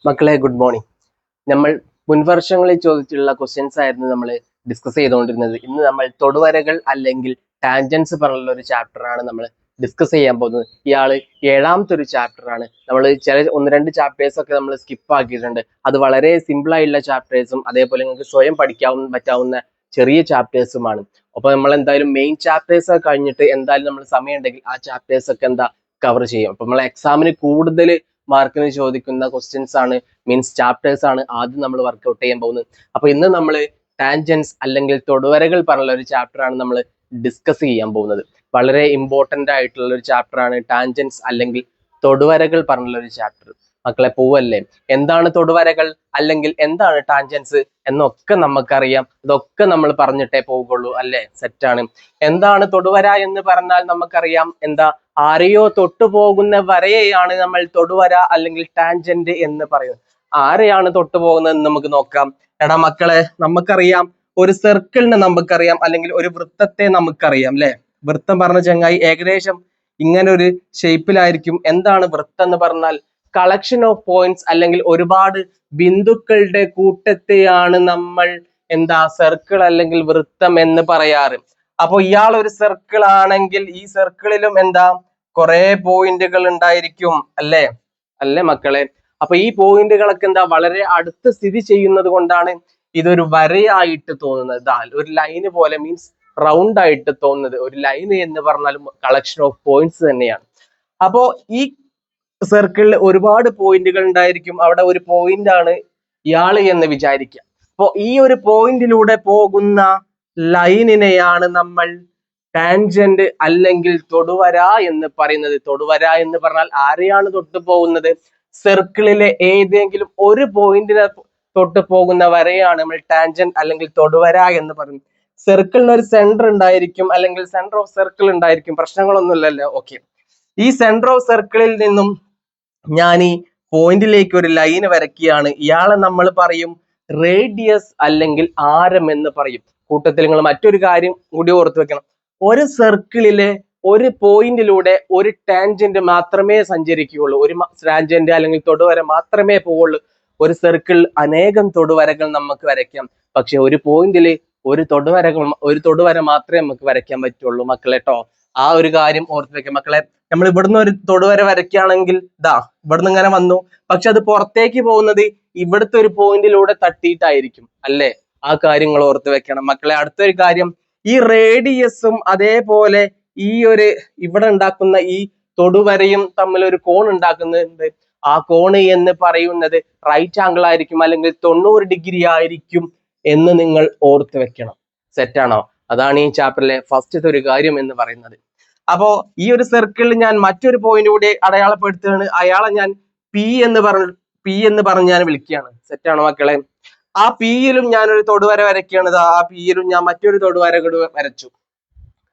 മക്കളെ good morning. നമ്മൾ മുൻവർഷങ്ങളിൽ ചോദിച്ചിട്ടുള്ള ക്വസ്റ്റ്യൻസ് ആയിരുന്നു നമ്മൾ ഡിസ്കസ് ചെയ്തുകൊണ്ടിരുന്നത്. ഇന്ന് നമ്മൾ തൊടുവരകൾ അല്ലെങ്കിൽ ടാൻജൻസ് പറഞ്ഞുള്ള ഒരു ചാപ്റ്ററാണ് നമ്മൾ ഡിസ്കസ് ചെയ്യാൻ പോകുന്നത്. ഇയാള് ഏഴാമത്തെ ഒരു ചാപ്റ്ററാണ്. നമ്മൾ ചില ഒന്ന് രണ്ട് ചാപ്റ്റേഴ്സ് ഒക്കെ നമ്മൾ സ്കിപ്പ് ആക്കിയിട്ടുണ്ട്. അത് വളരെ സിമ്പിൾ ആയിട്ടുള്ള ചാപ്റ്റേഴ്സും അതേപോലെ നിങ്ങൾക്ക് സ്വയം പറ്റാവുന്ന ചെറിയ ചാപ്റ്റേഴ്സുമാണ്. അപ്പൊ നമ്മൾ എന്തായാലും മെയിൻ ചാപ്റ്റേഴ്സ് ഒക്കെ കഴിഞ്ഞിട്ട് എന്തായാലും നമ്മൾ സമയം ഉണ്ടെങ്കിൽ ആ ചാപ്റ്റേഴ്സ് ഒക്കെ കവർ ചെയ്യും. അപ്പൊ നമ്മൾ എക്സാമിന് കൂടുതൽ മാർക്കിന് ചോദിക്കുന്ന ക്വസ്റ്റ്യൻസ് ആണ്, മീൻസ് ചാപ്റ്റേഴ്സ് ആണ് ആദ്യം നമ്മൾ വർക്ക്ഔട്ട് ചെയ്യാൻ പോകുന്നത്. അപ്പൊ ഇന്ന് നമ്മൾ ടാൻജൻസ് അല്ലെങ്കിൽ തൊടുവരകൾ പറഞ്ഞുള്ള ഒരു ചാപ്റ്റർ ആണ് നമ്മൾ ഡിസ്കസ് ചെയ്യാൻ പോകുന്നത്. വളരെ ഇമ്പോർട്ടന്റ് ആയിട്ടുള്ള ഒരു ചാപ്റ്റർ ആണ് ടാൻജൻസ് അല്ലെങ്കിൽ തൊടുവരകൾ പറഞ്ഞുള്ള ഒരു ചാപ്റ്റർ. മക്കളെ പോവല്ലേ, എന്താണ് തൊടുവരകൾ അല്ലെങ്കിൽ എന്താണ് ടാൻജൻസ് എന്നൊക്കെ നമുക്കറിയാം. ഇതൊക്കെ നമ്മൾ പറഞ്ഞിട്ടേ പോകുള്ളൂ അല്ലെ? സെറ്റാണ്. എന്താണ് തൊടുവര എന്ന് പറഞ്ഞാൽ നമുക്കറിയാം, ആരെയോ തൊട്ടുപോകുന്ന വരയെയാണ് നമ്മൾ തൊടുവര അല്ലെങ്കിൽ ടാൻജന്റ് എന്ന് പറയുന്നത്. ആരെയാണ് തൊട്ടുപോകുന്നത് എന്ന് നമുക്ക് നോക്കാം. എടാ മക്കളെ, നമുക്കറിയാം ഒരു സർക്കിളിനെ നമുക്കറിയാം, അല്ലെങ്കിൽ ഒരു വൃത്തത്തെ നമുക്കറിയാം അല്ലെ? വൃത്തം പറഞ്ഞ ചങ്ങായി ഏകദേശം ഇങ്ങനെ ഒരു ഷേപ്പിലായിരിക്കും. എന്താണ് വൃത്തം എന്ന് പറഞ്ഞാൽ? കളക്ഷൻ ഓഫ് പോയിന്റ്സ് അല്ലെങ്കിൽ ഒരുപാട് ബിന്ദുക്കളുടെ കൂട്ടത്തെയാണ് നമ്മൾ സർക്കിൾ അല്ലെങ്കിൽ വൃത്തം എന്ന് പറയാറ്. അപ്പൊ ഇയാൾ ഒരു സർക്കിൾ ആണെങ്കിൽ ഈ സർക്കിളിലും കുറെ പോയിന്റുകൾ ഉണ്ടായിരിക്കും അല്ലേ മക്കളെ? അപ്പൊ ഈ പോയിന്റുകളൊക്കെ വളരെ അടുത്ത് സ്ഥിതി ചെയ്യുന്നത് കൊണ്ടാണ് ഇതൊരു വരയായിട്ട് തോന്നുന്നത്. ഒരു ലൈന് പോലെ, മീൻസ് റൗണ്ട് ആയിട്ട് തോന്നുന്നത്. ഒരു ലൈന് എന്ന് പറഞ്ഞാലും കളക്ഷൻ ഓഫ് പോയിന്റ്സ് തന്നെയാണ്. അപ്പോ ഈ സർക്കിളിൽ ഒരുപാട് പോയിന്റുകൾ ഉണ്ടായിരിക്കും. അവിടെ ഒരു പോയിന്റ് ആണ് ഇയാള് എന്ന് വിചാരിക്കുക. അപ്പോ ഈ ഒരു പോയിന്റിലൂടെ പോകുന്ന ലൈനിനെയാണ് നമ്മൾ ടാൻജന്റ് അല്ലെങ്കിൽ തൊടുവര എന്ന് പറയുന്നത്. തൊടുവര എന്ന് പറഞ്ഞാൽ ആരെയാണ് തൊട്ടു പോകുന്നത്? സർക്കിളിലെ ഏതെങ്കിലും ഒരു പോയിന്റിനെ തൊട്ട് പോകുന്ന വരയാണ് നമ്മൾ ടാൻജന്റ് അല്ലെങ്കിൽ തൊടുവര എന്ന് പറയുന്നത്. സർക്കിളിന് ഒരു സെന്റർ ഉണ്ടായിരിക്കും, അല്ലെങ്കിൽ സെന്റർ ഓഫ് സർക്കിൾ ഉണ്ടായിരിക്കും. പ്രശ്നങ്ങളൊന്നുമില്ലല്ലോ. ഓക്കെ, ഈ സെന്റർ ഓഫ് സർക്കിളിൽ നിന്നും ഞാൻ ഈ പോയിന്റിലേക്ക് ഒരു ലൈന് വരയ്ക്കുകയാണ്. ഇയാളെ നമ്മൾ പറയും റേഡിയസ് അല്ലെങ്കിൽ ആരം എന്ന് പറയും. കൂട്ടത്തിൽ നിങ്ങൾ മറ്റൊരു കാര്യം കൂടി ഓർത്ത് വെക്കണം. ഒരു സർക്കിളിലെ ഒരു പോയിന്റിലൂടെ ഒരു ടാൻജന്റ് മാത്രമേ സഞ്ചരിക്കുകയുള്ളൂ. ഒരു ടാൻജന്റ് അല്ലെങ്കിൽ തൊടുവര മാത്രമേ പോവുള്ളൂ. ഒരു സർക്കിൾ അനേകം തൊടുവരകൾ നമുക്ക് വരയ്ക്കാം, പക്ഷെ ഒരു പോയിന്റിൽ ഒരു തൊടുവര മാത്രമേ നമുക്ക് വരയ്ക്കാൻ പറ്റുള്ളൂ മക്കളെ ട്ടോ. ആ ഒരു കാര്യം ഓർത്ത് വെക്കാം മക്കളെ. നമ്മൾ ഇവിടുന്ന് ഒരു തൊടുവര വരയ്ക്കുകയാണെങ്കിൽ ഇവിടുന്ന് ഇങ്ങനെ വന്നു, പക്ഷെ അത് പുറത്തേക്ക് പോകുന്നത് ഇവിടുത്തെ ഒരു പോയിന്റിലൂടെ തട്ടിയിട്ടായിരിക്കും അല്ലേ? ആ കാര്യങ്ങൾ ഓർത്ത് വെക്കണം മക്കളെ. അടുത്തൊരു കാര്യം, ഈ റേഡിയസും അതേപോലെ ഈ ഒരു ഇവിടെ ഉണ്ടാക്കുന്ന ഈ തൊടുവരയും തമ്മിൽ ഒരു കോൺ ഉണ്ടാക്കുന്നുണ്ട്. ആ കോണ് എന്ന് പറയുന്നത് റൈറ്റ് ആംഗിൾ ആയിരിക്കും, അല്ലെങ്കിൽ 90 ഡിഗ്രി ആയിരിക്കും എന്ന് നിങ്ങൾ ഓർത്ത് വെക്കണം. സെറ്റാണോ? അതാണ് ഈ ചാപ്റ്ററിലെ ഫസ്റ്റത്തെ ഒരു കാര്യം എന്ന് പറയുന്നത്. അപ്പോ ഈ ഒരു സർക്കിളിൽ ഞാൻ മറ്റൊരു പോയിന്റ് കൂടി അടയാളപ്പെടുത്തുകയാണ്. അയാളെ ഞാൻ പി എന്ന് പറഞ്ഞ് ഞാൻ വിളിക്കുകയാണ്. സെറ്റാണോ മക്കളെ? ആ പിയിലും ഞാൻ ഒരു തൊടുവര വരയ്ക്കുകയാണ്. ആ പിയിലും ഞാൻ മറ്റൊരു തൊടുവര കൂടി വരച്ചു.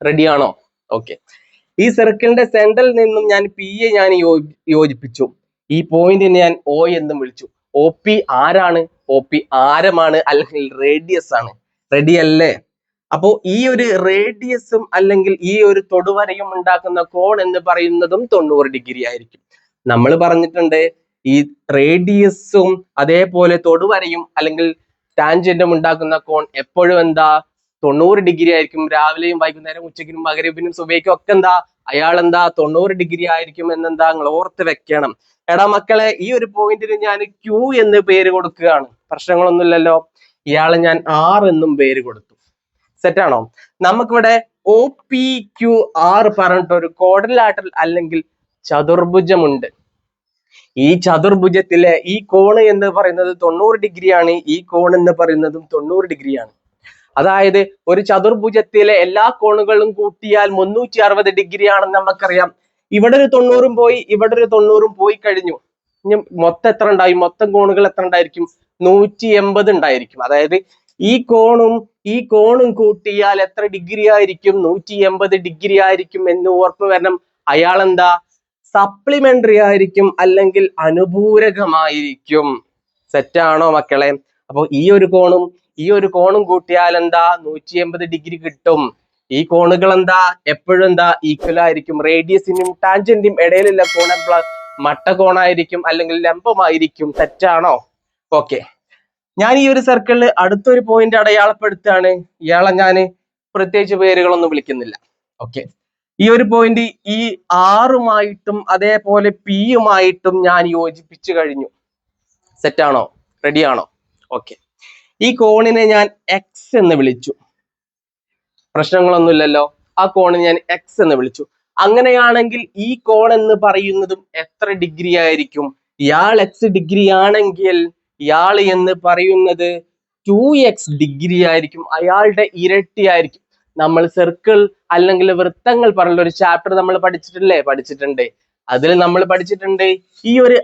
റെഡിയാണോ? ഓക്കെ, ഈ സർക്കിളിന്റെ സെന്ററിൽ നിന്നും ഞാൻ പിയെ ഞാൻ യോജിപ്പിച്ചു. ഈ പോയിന്റിനെ ഞാൻ ഒ എന്നും വിളിച്ചു. ഒ പി ആരാണ്? ഒ പി ആരമാണ്, അല്ലെങ്കിൽ റേഡിയസ് ആണ്. റെഡി അല്ലേ? അപ്പോ ഈ ഒരു റേഡിയസും അല്ലെങ്കിൽ ഈ ഒരു തൊടുവരയും ഉണ്ടാക്കുന്ന കോൺ എന്ന് പറയുന്നതും 90 ഡിഗ്രി ആയിരിക്കും. നമ്മൾ പറഞ്ഞിട്ടുണ്ട് ഈ റേഡിയസും അതേപോലെ തൊടുവരയും അല്ലെങ്കിൽ ടാൻജന്റും ഉണ്ടാക്കുന്ന കോൺ എപ്പോഴും 90 ഡിഗ്രി ആയിരിക്കും. രാവിലെയും വൈകുന്നേരം ഉച്ചയ്ക്കും മഗ്‌രിബിനും സുബഹിക്കും ഒക്കെ അയാൾ 90 ഡിഗ്രി ആയിരിക്കും എന്നെന്താ നിങ്ങൾ ഓർത്ത് വെക്കണം. എടാ മക്കളെ, ഈ ഒരു പോയിന്റിന് ഞാൻ ക്യൂ എന്ന് പേര് കൊടുക്കുകയാണ്. പ്രശ്നങ്ങളൊന്നുമില്ലല്ലോ. ഇയാളെ ഞാൻ ആർ എന്നും പേര് കൊടുത്തു. സെറ്റാണോ? നമുക്കിവിടെ ഒ പി ക്യു ആർ പറഞ്ഞിട്ട് ഒരു ക്വാഡ്രിലാറ്ററൽ അല്ലെങ്കിൽ ചതുർഭുജമുണ്ട്. ഈ ചതുർഭുജത്തിലെ ഈ കോണ് എന്ന് പറയുന്നത് 90 ഡിഗ്രിയാണ്. ഈ കോൺ എന്ന് പറയുന്നതും 90 ഡിഗ്രിയാണ്. അതായത് ഒരു ചതുർഭുജത്തിലെ എല്ലാ കോണുകളും കൂട്ടിയാൽ 360 ഡിഗ്രി ആണെന്ന് നമുക്കറിയാം. ഇവിടെ ഒരു 90ഉം പോയി, ഇവിടെ ഒരു 90ഉം പോയി കഴിഞ്ഞു. ഇനി മൊത്തം എത്ര ഉണ്ടായി? മൊത്തം കോണുകൾ എത്ര ഉണ്ടായിരിക്കും? 180 ഉണ്ടായിരിക്കും. അതായത് ഈ കോണും കൂട്ടിയാൽ എത്ര ഡിഗ്രി ആയിരിക്കും? 180 ഡിഗ്രി ആയിരിക്കും എന്ന് ഓർമ്മ വരണം. അയാൾ സപ്ലിമെന്ററി ആയിരിക്കും, അല്ലെങ്കിൽ അനുപൂരകമായിരിക്കും. സെറ്റാണോ മക്കളെ? അപ്പൊ ഈ ഒരു കോണും കൂട്ടിയാൽ 180 ഡിഗ്രി കിട്ടും. ഈ കോണുകൾ എപ്പോഴും ഈക്വൽ ആയിരിക്കും. റേഡിയസിനും ടാൻജന്റിനും ഇടയിലുള്ള കോൺ മട്ടകോണായിരിക്കും അല്ലെങ്കിൽ ലംബമായിരിക്കും. തെറ്റാണോ? ഓക്കെ, ഞാൻ ഈ ഒരു സർക്കിളിൽ അടുത്തൊരു പോയിന്റ് അടയാളപ്പെടുത്താണ്. ഇയാളെ ഞാൻ പ്രത്യേകിച്ച് പേരുകളൊന്നും വിളിക്കുന്നില്ല. ഓക്കെ, ഈ ഒരു പോയിന്റ് ഈ ആറുമായിട്ടും അതേപോലെ പിയുമായിട്ടും ഞാൻ യോജിപ്പിച്ചു കഴിഞ്ഞു. സെറ്റാണോ? റെഡിയാണോ? ഓക്കെ, ഈ കോണിനെ ഞാൻ എക്സ് എന്ന് വിളിച്ചു. പ്രശ്നങ്ങളൊന്നുമില്ലല്ലോ. ആ കോണിനെ ഞാൻ എക്സ് എന്ന് വിളിച്ചു. അങ്ങനെയാണെങ്കിൽ ഈ കോൺ എന്ന് പറയുന്നതും എത്ര ഡിഗ്രി ആയിരിക്കും? ഇയാൾ എക്സ് ഡിഗ്രി ആണെങ്കിൽ ഇയാൾ എന്ന് പറയുന്നത് 2x ഡിഗ്രി ആയിരിക്കും. അയാളുടെ ഇരട്ടി ആയിരിക്കും. നമ്മൾ സർക്കിൾ അല്ലെങ്കിൽ വൃത്തങ്ങൾ പറഞ്ഞ ഒരു ചാപ്റ്റർ നമ്മൾ പഠിച്ചിട്ടുണ്ട്. അതിൽ നമ്മൾ പഠിച്ചിട്ടുണ്ട് ഈ ഒരു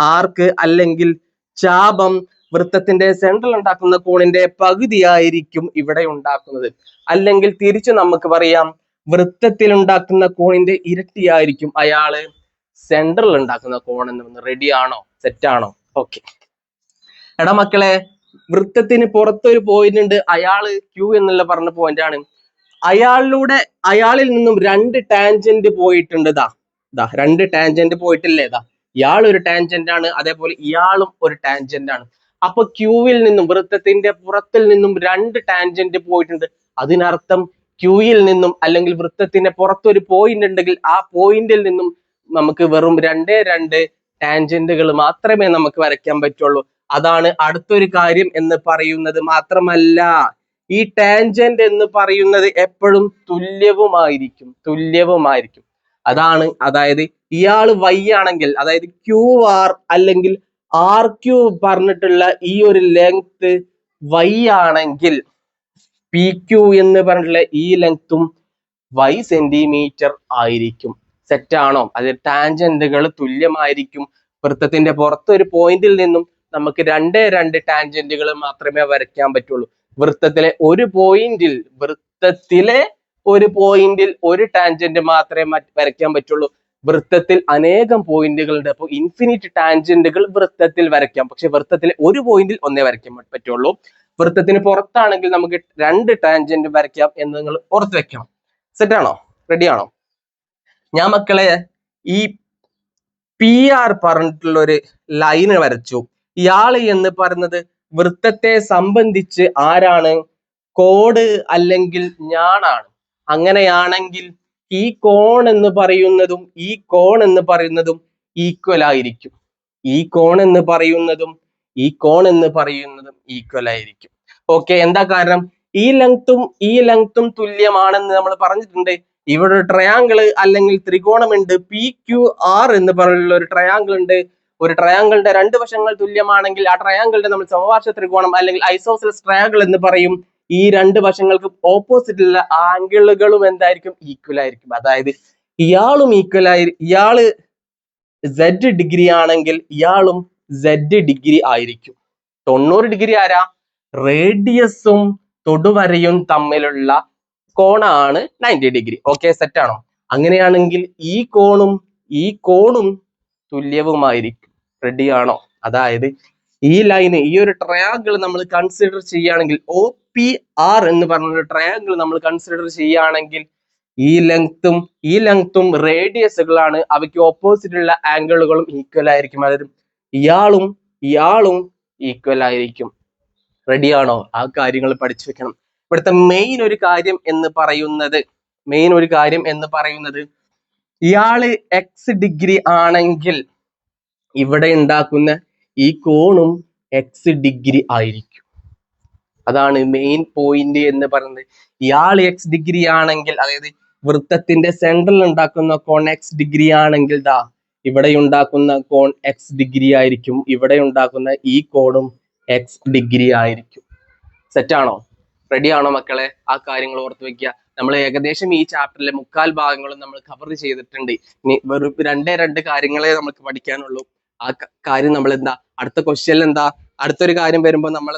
ആർക്ക് അല്ലെങ്കിൽ ചാപം വൃത്തത്തിന്റെ സെൻട്രൽ ഉണ്ടാക്കുന്ന കോണിന്റെ പകുതിയായിരിക്കും ഇവിടെ ഉണ്ടാക്കുന്നത്. അല്ലെങ്കിൽ തിരിച്ചു നമുക്ക് പറയാം, വൃത്തത്തിൽ ഉണ്ടാക്കുന്ന കോണിന്റെ ഇരട്ടിയായിരിക്കും അയാള് സെൻട്രൽ ഉണ്ടാക്കുന്ന കോൺ എന്ന്. റെഡി ആണോ? സെറ്റാണോ? ഓക്കെ, എടാ മക്കളെ, വൃത്തത്തിന് പുറത്തൊരു പോയിന്റ് ഉണ്ട്. അയാള് Q എന്നുള്ള പറഞ്ഞ പോയിന്റ് ആണ്. അയാളിൽ നിന്നും 2 ടാൻജന്റ് പോയിട്ടുണ്ട്. രണ്ട് ടാൻജന്റ് പോയിട്ടില്ലേ? ഇയാൾ ഒരു ടാൻജന്റ് ആണ്, അതേപോലെ ഇയാളും ഒരു ടാൻജന്റ് ആണ്. അപ്പൊ ക്യൂവിൽ നിന്നും, വൃത്തത്തിന്റെ പുറത്തിൽ നിന്നും 2 ടാൻജന്റ് പോയിട്ടുണ്ട്. അതിനർത്ഥം ക്യൂയിൽ നിന്നും അല്ലെങ്കിൽ വൃത്തത്തിന്റെ പുറത്തൊരു പോയിന്റ് ഉണ്ടെങ്കിൽ ആ പോയിന്റിൽ നിന്നും നമുക്ക് വെറും 2 ടാൻജന്റുകൾ മാത്രമേ നമുക്ക് വരയ്ക്കാൻ പറ്റുള്ളൂ. അതാണ് അടുത്തൊരു കാര്യം എന്ന് പറയുന്നത്. മാത്രമല്ല, ഈ ടാൻജന്റ് എന്ന് പറയുന്നത് എപ്പോഴും തുല്യവുമായിരിക്കും. അതായത് ഇയാൾ y ആണെങ്കിൽ, അതായത് QR അല്ലെങ്കിൽ RQ പറഞ്ഞിട്ടുള്ള ഈ ഒരു ലെങ്ത് y ആണെങ്കിൽ PQ എന്ന് പറഞ്ഞിട്ടുള്ള ഈ ലെങ്ത്തും y സെന്റിമീറ്റർ ആയിരിക്കും. സെറ്റാണോ? അത് ടാൻജന്റുകൾ തുല്യമായിരിക്കും. വൃത്തത്തിന്റെ പുറത്തൊരു പോയിന്റിൽ നിന്നും നമുക്ക് 2 ടാൻജന്റുകൾ മാത്രമേ വരയ്ക്കാൻ പറ്റുള്ളൂ. വൃത്തത്തിലെ ഒരു പോയിന്റിൽ ഒരു ടാൻജന്റ് മാത്രമേ വരയ്ക്കാൻ പറ്റുള്ളൂ. വൃത്തത്തിൽ അനേകം പോയിന്റുകളുണ്ട്. അപ്പോൾ ഇൻഫിനിറ്റ് ടാൻജന്റുകൾ വൃത്തത്തിൽ വരയ്ക്കാം. പക്ഷെ വൃത്തത്തിലെ ഒരു പോയിന്റിൽ ഒന്നേ വരയ്ക്കാൻ പറ്റുള്ളൂ. വൃത്തത്തിന് പുറത്താണെങ്കിൽ നമുക്ക് 2 ടാൻജന്റ് വരയ്ക്കാം എന്ന് നിങ്ങൾ ഓർത്ത് വെക്കണം. സെറ്റാണോ? റെഡിയാണോ? ഞാൻ മക്കളെ ഈ PR പറഞ്ഞിട്ടുള്ള ഒരു ലൈന് വരച്ചു. ഇയാള് എന്ന് പറയുന്നത് വൃത്തത്തെ സംബന്ധിച്ച് ആരാണ്? കോഡ് അല്ലെങ്കിൽ ഞാനാണ്. അങ്ങനെയാണെങ്കിൽ ഈ കോൺ എന്ന് പറയുന്നതും ഈക്വൽ ആയിരിക്കും. ഓക്കെ, എന്താ കാരണം? ഈ ലെങ്ത്തും തുല്യമാണെന്ന് നമ്മൾ പറഞ്ഞിട്ടുണ്ട്. ഇവിടെ ഒരു ട്രയാങ്കിൾ അല്ലെങ്കിൽ ത്രികോണമുണ്ട്. PQR എന്ന് പറയുന്ന ഒരു ട്രയാങ്കിൾ ഉണ്ട്. ഒരു ട്രയാങ്കിളിന്റെ 2 വശങ്ങൾ തുല്യമാണെങ്കിൽ ആ ട്രയാങ്കിളിന്റെ നമ്മൾ സമപാർശ്വ ത്രികോണം അല്ലെങ്കിൽ ഐസോസെലസ് ട്രയാങ്കിൾ എന്ന് പറയും. ഈ 2 വശങ്ങൾക്ക് ഓപ്പോസിറ്റ് ഉള്ള ആംഗിളുകളും എന്തായിരിക്കും? ഈക്വൽ ആയിരിക്കും. അതായത് ഇയാളും ഇയാള് Z ഡിഗ്രി ആണെങ്കിൽ ഇയാളും Z ഡിഗ്രി ആയിരിക്കും. 90 ഡിഗ്രി ആരാ? റേഡിയസും തൊടുവരയും തമ്മിലുള്ള കോണാണ് 90 ഡിഗ്രി. ഓക്കെ, സെറ്റാണോ? അങ്ങനെയാണെങ്കിൽ ഈ കോണും തുല്യവുമായിരിക്കും. റെഡിയാണോ? അതായത് ഈ ലൈന്, ഈ ഒരു ട്രയാങ്കിൾ നമ്മൾ കൺസിഡർ ചെയ്യുകയാണെങ്കിൽ, OPR എന്ന് പറഞ്ഞ ട്രയാങ്കിൾ നമ്മൾ കൺസിഡർ ചെയ്യുകയാണെങ്കിൽ ഈ ലെങ്ത്തും റേഡിയസുകളാണ്. അവയ്ക്ക് ഓപ്പോസിറ്റ് ഉള്ള ആംഗിളുകളും ഈക്വൽ ആയിരിക്കും. അതായത് ഇയാളും ഈക്വൽ ആയിരിക്കും. റെഡിയാണോ? ആ കാര്യങ്ങൾ പഠിച്ചു വെക്കണം. ഇവിടുത്തെ മെയിൻ ഒരു കാര്യം എന്ന് പറയുന്നത് ഇയാള് X ഡിഗ്രി ആണെങ്കിൽ ഇവിടെ ഉണ്ടാക്കുന്ന ഈ കോണും X ഡിഗ്രി ആയിരിക്കും. അതാണ് മെയിൻ പോയിന്റ് എന്ന് പറയുന്നത്. ഇയാൾ X ഡിഗ്രി ആണെങ്കിൽ, അതായത് വൃത്തത്തിന്റെ സെൻട്രൽ ഉണ്ടാക്കുന്ന കോൺ X ഡിഗ്രി ആണെങ്കിൽ ഇവിടെ ഉണ്ടാക്കുന്ന കോൺ X ഡിഗ്രി ആയിരിക്കും. ഇവിടെ ഉണ്ടാക്കുന്ന ഈ കോണും X ഡിഗ്രി ആയിരിക്കും. സെറ്റാണോ? റെഡിയാണോ മക്കളെ? ആ കാര്യങ്ങൾ ഓർത്ത് വെക്കുക. നമ്മൾ ഏകദേശം ഈ ചാപ്റ്ററിലെ 3/4 ഭാഗങ്ങളും നമ്മൾ കവർ ചെയ്തിട്ടുണ്ട്. ഇനി വെറും 2 കാര്യങ്ങളെ നമുക്ക് പഠിക്കാനുള്ളൂ. ആ കാര്യം നമ്മൾ അടുത്ത ക്വസ്റ്റ്യനിൽ അടുത്തൊരു കാര്യം വരുമ്പോൾ നമ്മൾ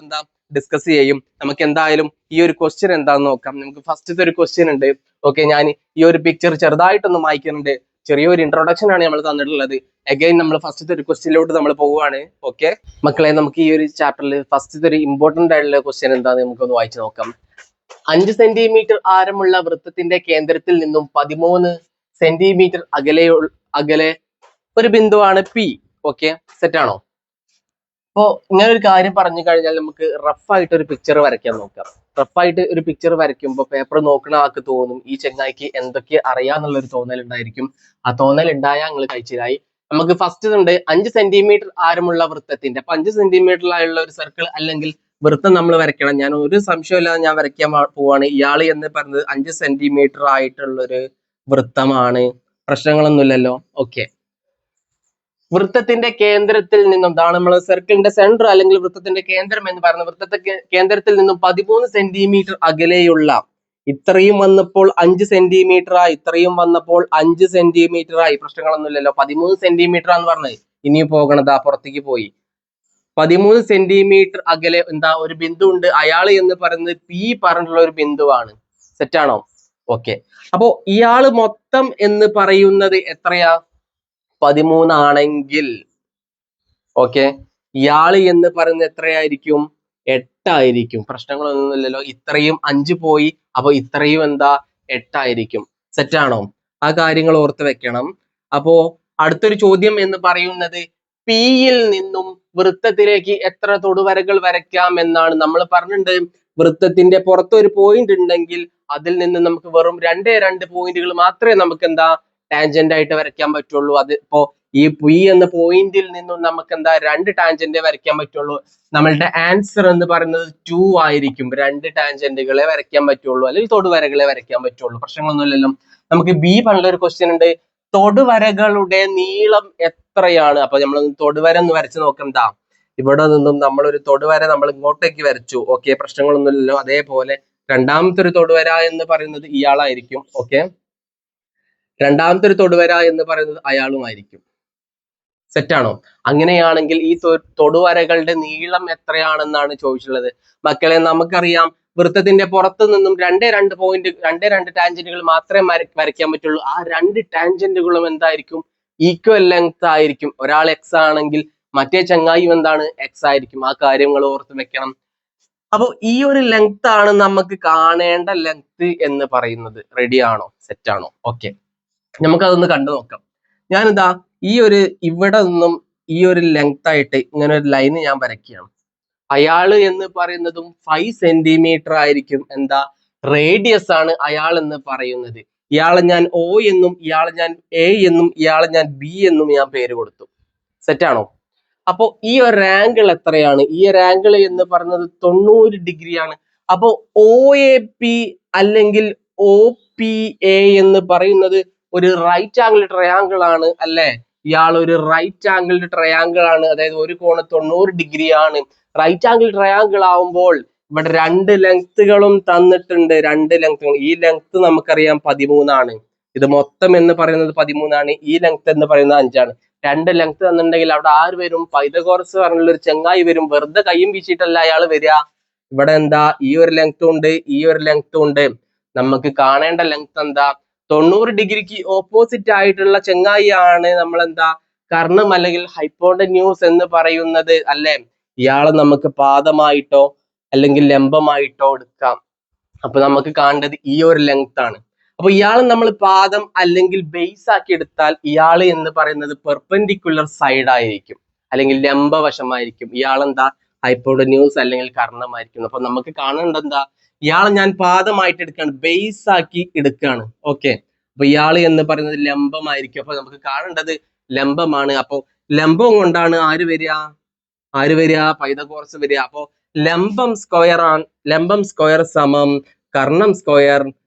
ഡിസ്കസ് ചെയ്യും. നമുക്ക് എന്തായാലും ഈ ഒരു ക്വസ്റ്റ്യൻ എന്താന്ന് നോക്കാം. നമുക്ക് ഫസ്റ്റത്തെ ഒരു ക്വസ്റ്റ്യൻ ഉണ്ട്. ഓക്കെ, ഞാൻ ഈ ഒരു പിക്ചർ ചെറുതായിട്ടൊന്ന് വായിക്കുന്നുണ്ട്. ചെറിയൊരു ഇൻട്രൊഡക്ഷൻ ആണ് നമ്മൾ തന്നിട്ടുള്ളത്. അഗൈൻ നമ്മൾ ഫസ്റ്റത്തെ ഒരു ക്വസ്റ്റ്യനിലോട്ട് നമ്മൾ പോവുകയാണ്. ഓക്കെ മക്കളെ, നമുക്ക് ഈ ഒരു ചാപ്റ്ററിൽ ഫസ്റ്റത്തെ ഒരു ഇമ്പോർട്ടന്റ് ആയിട്ടുള്ള ക്വസ്റ്റ്യൻ എന്താന്ന് നമുക്കൊന്ന് വായിച്ചു നോക്കാം. 5 സെന്റിമീറ്റർ ആരമുള്ള വൃത്തത്തിന്റെ കേന്ദ്രത്തിൽ നിന്നും 13 സെന്റിമീറ്റർ അകലെ ഒരു ബിന്ദുവാണ് പി. ഓക്കെ, സെറ്റ് ആണോ? അപ്പോ ഇങ്ങനെ ഒരു കാര്യം പറഞ്ഞു കഴിഞ്ഞാൽ നമുക്ക് റഫായിട്ട് ഒരു പിക്ചർ വരയ്ക്കാൻ നോക്കാം. റഫായിട്ട് ഒരു പിക്ചർ വരയ്ക്കുമ്പോൾ പേപ്പർ നോക്കണ ആൾക്ക് തോന്നും ഈ ചെങ്ങായിക്ക് എന്തൊക്കെ അറിയാന്നുള്ളൊരു തോന്നൽ ഉണ്ടായിരിക്കും. ആ തോന്നൽ ഉണ്ടായാൽ നിങ്ങൾ കഴിച്ചിലായി. നമുക്ക് ഫസ്റ്റ് ഉണ്ട് 5 സെന്റിമീറ്റർ ആരമുള്ള വൃത്തത്തിന്റെ. അപ്പൊ 5 സെന്റിമീറ്ററിലുള്ള ഒരു സർക്കിൾ അല്ലെങ്കിൽ വൃത്തം നമ്മൾ വരയ്ക്കണം. ഞാൻ ഒരു സംശയമില്ലാതെ ഞാൻ വരയ്ക്കാൻ പോവാണ്. ഇയാള് എന്ന് പറയുന്നത് 5 സെന്റിമീറ്റർ ആയിട്ടുള്ള ഒരു വൃത്തമാണ്. പ്രശ്നങ്ങളൊന്നുമില്ലല്ലോ. ഓക്കെ, വൃത്തത്തിന്റെ കേന്ദ്രത്തിൽ നിന്നും ഇതാണ് നമ്മൾ സർക്കിളിന്റെ സെന്റർ അല്ലെങ്കിൽ വൃത്തത്തിന്റെ കേന്ദ്രം എന്ന് പറയുന്നത്. വൃത്തത്തിന്റെ കേന്ദ്രത്തിൽ നിന്നും 13 സെന്റിമീറ്റർ അകലെയുള്ള, ഇത്രയും വന്നപ്പോൾ 5 സെന്റിമീറ്റർ ആയി, ഇത്രയും വന്നപ്പോൾ 5 സെന്റിമീറ്റർ ആയി. പ്രശ്നങ്ങളൊന്നുമില്ലല്ലോ. 13 സെന്റിമീറ്റർ ആന്ന് പറഞ്ഞത് ഇനി പോകണത് പുറത്തേക്ക് പോയി. 13 സെന്റിമീറ്റർ അകലെ എന്താ ഒരു ബിന്ദു ഉണ്ട്. അയാള് എന്ന് പറയുന്നത് പി പറഞ്ഞിട്ടുള്ള ഒരു ബിന്ദുവാണ്. സെറ്റാണോ? ഓക്കെ, അപ്പോ ഇയാള് മൊത്തം എന്ന് പറയുന്നത് എത്രയാ? 13 ആണെങ്കിൽ ഓക്കെ, ഇയാള് എന്ന് പറയുന്നത് എത്രയായിരിക്കും? 8 ആയിരിക്കും. പ്രശ്നങ്ങളൊന്നുമില്ലല്ലോ. ഇത്രയും 5 പോയി, അപ്പൊ ഇത്രയും എന്താ? 8 ആയിരിക്കും. സെറ്റാണോ? ആ കാര്യങ്ങൾ ഓർത്ത് വെക്കണം. അപ്പോ അടുത്തൊരു ചോദ്യം എന്ന് പറയുന്നത് പിയിൽ നിന്നും വൃത്തത്തിലേക്ക് എത്ര തൊടുവരകൾ വരയ്ക്കാം എന്നാണ്. നമ്മൾ പറഞ്ഞിട്ടുണ്ട് വൃത്തത്തിന്റെ പുറത്ത് ഒരു പോയിന്റ് ഉണ്ടെങ്കിൽ അതിൽ നിന്ന് നമുക്ക് വെറും 2 പോയിന്റുകൾ മാത്രമേ നമുക്ക് എന്താ ടാൻജന്റ് ആയിട്ട് വരയ്ക്കാൻ പറ്റുള്ളൂ. അത് ഇപ്പോ ഈ പി എന്ന പോയിന്റിൽ നിന്നും നമുക്ക് എന്താ 2 ടാൻജന്റ് വരയ്ക്കാൻ പറ്റുള്ളൂ. നമ്മളുടെ ആൻസർ എന്ന് പറയുന്നത് 2 ആയിരിക്കും. 2 ടാൻജന്റുകളെ വരയ്ക്കാൻ പറ്റുള്ളൂ, അല്ലെങ്കിൽ തൊടുവരകളെ വരയ്ക്കാൻ പറ്റുള്ളൂ. പ്രശ്നങ്ങളൊന്നുമില്ലല്ലോ. നമുക്ക് ബി പറഞ്ഞ ഒരു ക്വസ്റ്റ്യൻ ഉണ്ട്, തൊടുവരകളുടെ നീളം എത്രയാണ്? അപ്പൊ നമ്മൾ തൊടുവര എന്ന് വരച്ച് നോക്കാം. ദാ ഇവിടെ നിന്നും നമ്മളൊരു തൊടുവര നമ്മൾ ഇങ്ങോട്ടേക്ക് വരച്ചു. ഓക്കെ, പ്രശ്നങ്ങളൊന്നുമില്ലല്ലോ. അതേപോലെ രണ്ടാമത്തെ ഒരു തൊടുവര എന്ന് പറയുന്നത് ഇയാളായിരിക്കും. ഓക്കെ, രണ്ടാമത്തെ ഒരു തൊടുവര എന്ന് പറയുന്നത് അയാളുമായിരിക്കും. സെറ്റാണോ? അങ്ങനെയാണെങ്കിൽ ഈ തൊടുവരകളുടെ നീളം എത്രയാണെന്നാണ് ചോദിച്ചിട്ടുള്ളത്. മക്കളെ, നമുക്കറിയാം വൃത്തത്തിന്റെ പുറത്തു നിന്നും 2 പോയിന്റ് 2 ടാൻജന്റുകൾ മാത്രമേ വരയ്ക്കാൻ പറ്റുള്ളൂ. ആ 2 ടാൻജന്റുകളും എന്തായിരിക്കും? ഈക്വൽ ലെങ്ത് ആയിരിക്കും. ഒരാൾ എക്സ് ആണെങ്കിൽ മറ്റേ ചങ്ങായും എന്താണ്? എക്സ് ആയിരിക്കും. ആ കാര്യങ്ങൾ ഓർത്ത് വെക്കണം. അപ്പൊ ഈ ഒരു ലെങ്ത് ആണ് നമുക്ക് കാണേണ്ട ലെങ്ത് എന്ന് പറയുന്നത്. റെഡി ആണോ? സെറ്റ് ആണോ? ഓക്കെ, നമുക്കതൊന്ന് കണ്ടു നോക്കാം. ഞാനിതാ ഈ ഒരു ഇവിടെ നിന്നും ഈ ഒരു ലെങ്ത് ആയിട്ട് ഇങ്ങനെ ഒരു ലൈന് ഞാൻ വരയ്ക്കുകയാണ്. അയാള് എന്ന് പറയുന്നതും 5 സെന്റിമീറ്റർ ആയിരിക്കും. എന്താ? റേഡിയസ് ആണ് അയാൾ എന്ന് പറയുന്നത്. ഇയാളെ ഞാൻ ഒ എന്നും ഇയാളെ ഞാൻ എ എന്നും ഇയാളെ ഞാൻ ബി എന്നും ഞാൻ പേര് കൊടുത്തു. സെറ്റാണോ? അപ്പോ ഈ ഒരു ആംഗിൾ എത്രയാണ്? ഈ ഒരു ആംഗിൾ എന്ന് പറയുന്നത് 90 ഡിഗ്രിയാണ്. അപ്പോ ഒ എ പി അല്ലെങ്കിൽ ഒ പി എ എന്ന് പറയുന്നത് ഒരു റൈറ്റ് ആംഗിൾ ട്രയാങ്കിൾ ആണ് അല്ലെ? ഇയാൾ ഒരു റൈറ്റ് ആംഗിൾ ട്രയാങ്കിൾ ആണ്. അതായത് ഒരു കോണ് 90 ഡിഗ്രി ആണ്. റൈറ്റ് ആംഗിൾ ട്രയാങ്കിൾ ആവുമ്പോൾ ഇവിടെ 2 ലെങ്ത്തുകളും തന്നിട്ടുണ്ട്. 2 ലെങ്ത്തുകൾ. ഈ ലെങ്ത് നമുക്കറിയാം 13 ആണ്. ഇത് മൊത്തം എന്ന് പറയുന്നത് 13 ആണ്. ഈ ലെങ്ത് എന്ന് പറയുന്നത് 5 ആണ്. 2 ലെങ്ത് തന്നിട്ടുണ്ടെങ്കിൽ അവിടെ ആര് വരും? പൈതഗോറസ് പറഞ്ഞുള്ള ഒരു ചെങ്ങായി വരും. വെറുതെ കയ്യും വീശിയിട്ടല്ല അയാൾ വരിക. ഇവിടെ എന്താ? ഈ ഒരു ലെങ്ത്തും ഉണ്ട്, ഈ ഒരു ലെങ്ത്തും ഉണ്ട്. നമുക്ക് കാണേണ്ട ലെങ്ത് എന്താ? 90 ഡിഗ്രിക്ക് ഓപ്പോസിറ്റ് ആയിട്ടുള്ള ചെങ്ങായിയാണ് നമ്മൾ എന്താ കർണം അല്ലെങ്കിൽ ഹൈപ്പോട്ടന്യൂസ് എന്ന് പറയുന്നത് അല്ലെ? ഇയാളെ നമുക്ക് പാദമായിട്ടോ അല്ലെങ്കിൽ ലംബമായിട്ടോ എടുക്കാം. അപ്പൊ നമുക്ക് കാണേണ്ടത് ഈ ഒരു ലെങ്ത് ആണ്. അപ്പൊ ഇയാളെ നമ്മൾ പാദം അല്ലെങ്കിൽ ബേസ് ആക്കി എടുത്താൽ ഇയാള് എന്ന് പറയുന്നത് പെർപെൻഡിക്കുലർ സൈഡ് ആയിരിക്കും, അല്ലെങ്കിൽ ലംബവശമായിരിക്കും. ഇയാളെന്താ? ഹൈപ്പോട്ടന്യൂസ് അല്ലെങ്കിൽ കർണമായിരിക്കും. അപ്പൊ നമുക്ക് കാണേണ്ടത് എന്താ? ഇയാളെ ഞാൻ പാദമായിട്ട് എടുക്കുകയാണ്, ബേസ് ആക്കി എടുക്കുകയാണ്. ഓക്കെ, അപ്പൊ ഇയാള് എന്ന് പറയുന്നത് ലംബമായിരിക്കും. അപ്പൊ നമുക്ക് കാണേണ്ടത് ലംബമാണ്. അപ്പൊ ലംബം കൊണ്ടാണ് ആര് വരിക? ആര് വരിക? പൈതഗോറസ് വരിക. അപ്പോ ലംബം സ്ക്വയർ ആണ്. ലംബം സ്ക്വയർ സമം കർണം സ്ക്വയർ